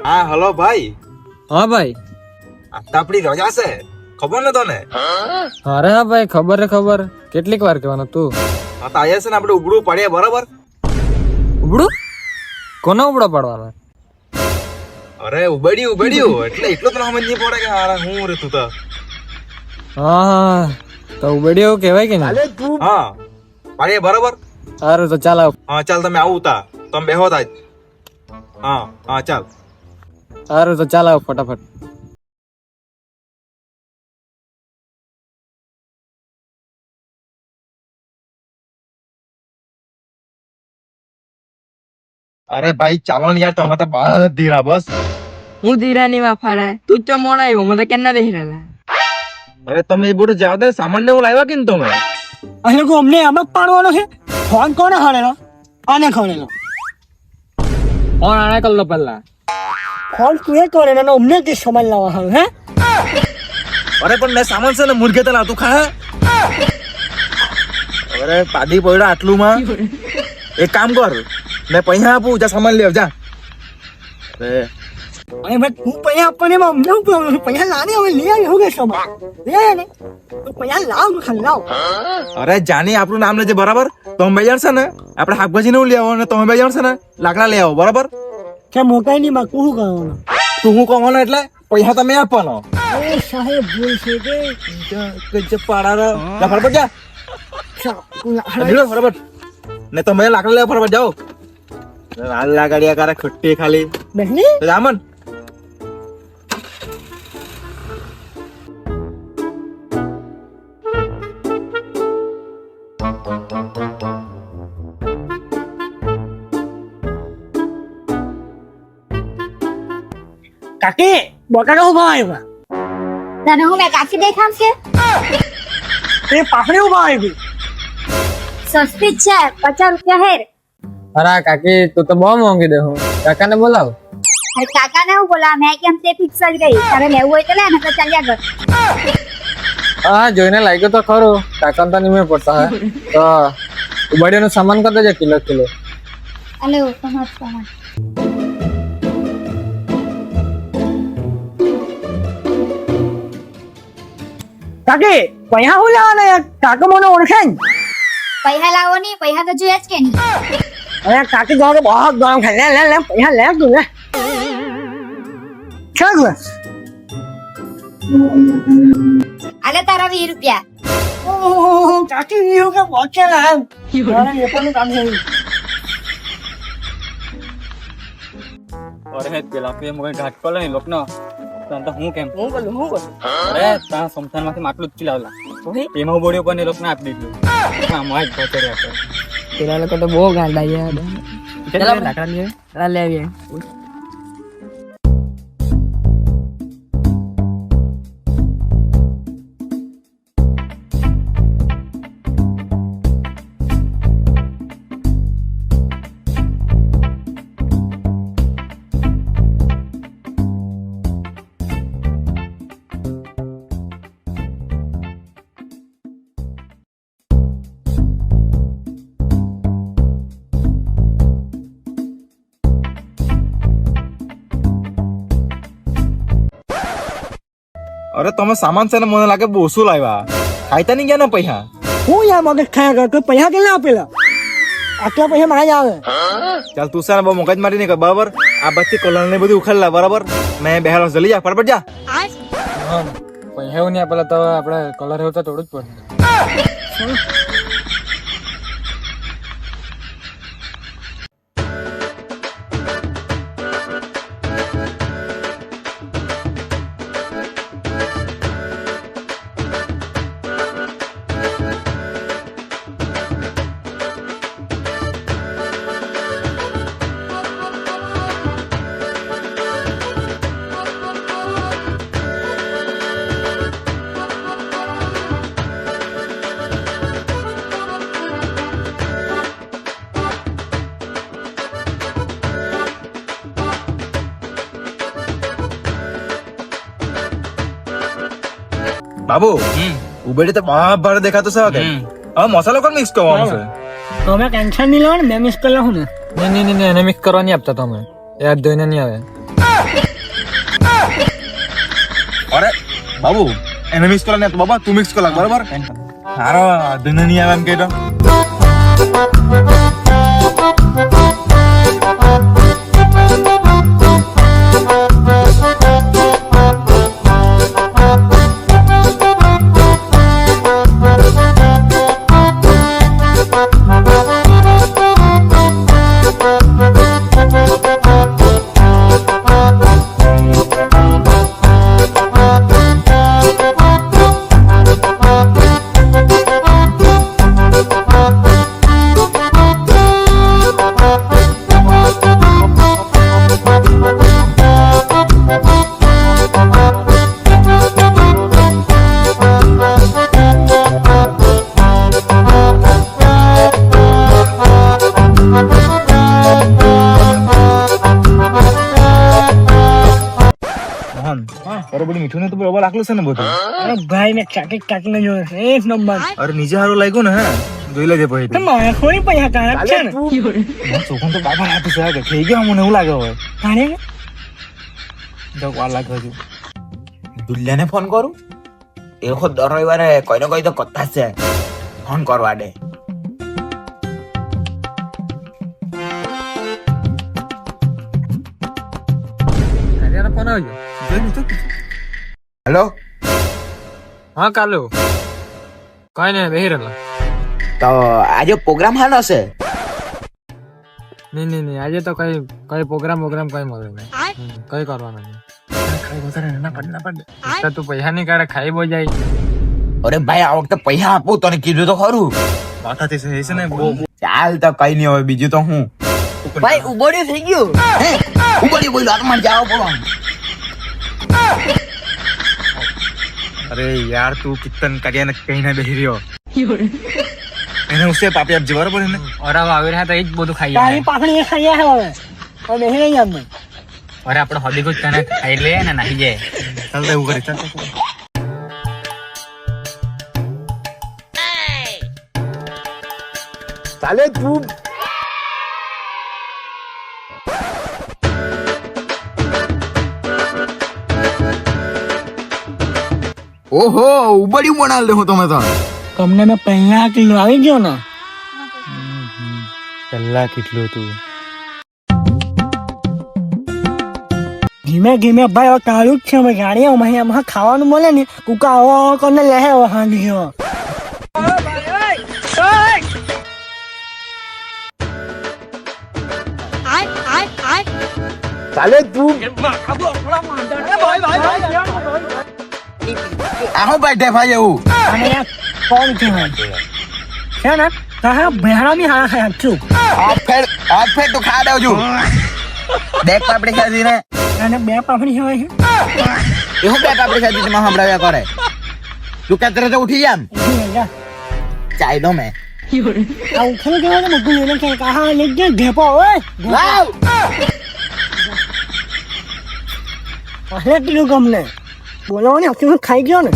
હા હલો ભાઈ. હા ભાઈ. આ તો આપણી રજા છે, ખબર ને તને? અરે હા ભાઈ, ખબર રે ખબર. કેટલીક વાર કહેવાનો તું? હા તો આયા છે ને આપણે ઉબડું પાડીએ, બરાબર? ઉબડું? કોનો ઉબડો પાડવાનો? અરે ઉબડ્યું એટલે એટલું તને સમજ નહીં પડે કે હારા હું રે તું તો. હા તો ઉબડ્યો એવું કહેવાય કે નહીં? હા પાડીએ, બરાબર? સારું તો ચાલ આવ. હા ચાલ, તમે આવું તા, તમે બેહો તા જ. હા હા ચાલ. સારું તો ચાલ આવ ફટાફટ. અરે ભાઈ ચાલો ને યાર, તમે તો બહાર ધીરા બસ. હું ધીરાની વાફાડા તું તો મોડા આવ્યો મને કેના દે હિરાલા. અરે તમે એ બધું જાવ દે, સામાન લેવું લાવ્યા કે ને તમે? અહીં લોકો અમને આમ જ પાડવાનો છે. ફોન કોને ખણેલો? આને ખણેલો. ફોન આને કર લો પહેલા. ફોન તું એ કરેલો ને અમને તે સામાન લાવવા હારું હે? અરે પણ મેં સામાન છે ને મુર્ગે તલા તું ખા. અરે પાડી પડ્યો આટલું માં. એક કામ કર, મેં પૈસા આપું, જા સામાન લેવ જા. અરે અને ભાઈ તું પૈસા આપવાને એમાં અમને શું પ્રોબ્લેમ છે? પૈસા લાને હવે લઈ આવી હું કે સામાન લે ને તું પૈસા લાવ તું ખાલી લાવ. અરે જાની આપણું નામ લેજે, બરાબર? તમે બે જણ છે ને આપણે શાકભાજી નું લઈ આવો ને તમે બે જણ છે ને લાકડા લઈ આવો, બરાબર? કે મોકાઈ ની માં શું કરવાનું? તું હું કહેવાનો એટલે પૈસા તમે આપવાનો. એ સાહેબ ભૂલ છે કે પાડા ફટાફટ જા. ફટાફટ ને તમે લાકડા લેવા ફટાફટ જાઓ. લાલ લાગાડિયા કરે ખટ્ટી ખાલી બહેની રામન. કાકી બટાકા ઉભા આવ્યા. તને હું મેં કાકી દેખામ છે તે પાખડી ઉભા આવી. સસ્તી જ છે 50 રૂપિયા હેર. અરે કાકી તું તો બહુ મોંઘી દે. હું કાકાને બોલાવ. અરે કાકાને હું બોલા મેં કેમ તે ફિક્સ જ ગઈ તારે લેવું હોય તો લે ને તો ચાલ્યા કર. હા જોઈને લાગ્યો તો ખરું. કાકાને તો નહીં પડતા હે તો ઉબડિયાનું સામાન કરી દેજે કિલો. અલે સમજ. કાકી પૈસા હું લાવવાના યાર? કાકા મને ઓળખે ને. પૈસા લાવો નહીં પૈસા તો જોઈએ જ કે નહીં. અરે કાકી જાઓ તો બહુ ગરમ ખાય. લે લે લે પૈસા લે તું લે. ચાલ અલે તારા 20 રૂપિયા. ઓહો કાકી એવું કે પહોંચેલા એમ. મારે એ પણ કામ છે. અરે પેલા કે મને ઘાટ કોલે ને લોકનો તો હું કેમ હું બોલું અરે તા સમથાનમાંથી માટલું જ લાવલા એમાં બોડ્યો પણ એ લોકોને આપી દીધું. હા માજ પહોંચે રહ્યા પેલા લોકો તો બહુ ગાંડા યાર. ચાલ લાકડા લઈએ. ચાલ લે આવીએ. અરે તમે સામાન છે ને મને લાગે બહુ ઓછું લાવ્યા. ખાઈતા નહીં ગયા ને પૈસા? હું યાર મગજ ખાયા કર. પૈસા કેટલા આપેલા? આટલા પૈસા મારા જ આવે. ચાલ તું છે ને બહુ મગજ મારી નહીં કર, બરાબર? આ બધી કલર ને બધું ઉખાડ લા, બરાબર? મેં બેહાલો જલ્દી જા, ફટાફટ જા. પૈસા એવું નહીં આપેલા તો આપણે કલર એવું તો થોડું જ પડે. બાબુ ઉબેડી તો બરાબર દેખાતો છે કે હવે મસાલો કોણ મિક્સ કરવાનો છે? તમે ટેન્શન નહીં લો ને મેં મિસ કરી લઉં ને. નહીં એને મિક્સ કરવા નહીં આપતા તમે. યાદ ધોઈને નહીં આવે. બાબુ એને મિક્સ કરો ને તો બાબા તું મિક્સ કર લાગ બરાબર સારો ધન નહીં આવે એમ કહી દો બરોબર મીઠું ને તો બરોબર આટલું છે ને બધું અરે ભાઈ મેં ચાટી ને જોયો છે એક નંબર અરે નીચે સારું લાગ્યું ને હે જોઈ લેજે પછી તો મારે થોડી પૈસા કાઢ છે ને ચોખું તો બાબા હાથું છે કે થઈ ગયો મને એવું લાગે હવે કાઢે જો વાર લાગે હજુ દુલ્યાને ફોન કરું એ વખત દર રવિવારે કોઈ ને કોઈ તો કરતા જ છે ફોન કરવા દે ફોન આવજો હેલો હા કાલુ કઈ નઈ બેહી રહેલો તો આજે પ્રોગ્રામ હાનો છે નહીં આજે તો કઈ પ્રોગ્રામ કઈ મળે નહીં કઈ કરવાનું નહીં તો તું પૈસા નહીં કાઢે ખાઈ બો જાય અરે ભાઈ આ વખતે પૈસા આપું તને કીધું તો ખરું માથાથી છે છે ને બહુ ચાલ તો કઈ નહીં હવે બીજું તો હું ભાઈ ઉબોડ્યું થઈ ગયું ઉબડી બોલ આત્મા જાવ પડો અરે યાર તું કિતન કર્યા ને કઈ ના બેસી રહ્યો એને ઉસે પાપી આપજે બરાબર એને ઓરા આવી રહ્યા તો એ જ બધું ખાઈ તારી પાખડી એ ખાઈ હવે હવે બેસી નહીં આમ અરે આપણે હદી કુછ તને ખાઈ લે ને નાહી જાય ચાલ તો એવું કરી ચાલ ચાલે તું ઓહો ઉબડી બનાલ દે હું તમે તો તમને મેં પહેલા કિલો આવી ગયો ને પહેલા કેટલું હતું ધીમે ભાઈ હવે કાળું જ છે અમે ગાડી એમાં ખાવાનું મળે ને કુકા આવો કોને લે હાંડી ગયો ચાલે તું આહો ભાઈ ઢેફા જેવું અને યાર કોણ છે છે ને હા ભેળા બી હા હા છું હાથ ફેર તો ખા દઉં છું દેખ પાપડી ખાધી ને અને બે પાપડી હોય છે એવું બે પાપડી ખાધી તમે હમણાં કરે તું કેતરે તો ઉઠી જામ ચાય દો મેં આ ઉઠેલું કેવા ને મોટું લઈને કે હા લઈ ગયા ઢેપો ઓય લાવ પહેલે કિલો ગમને બોલાવો ને ખાઈ ગયો ને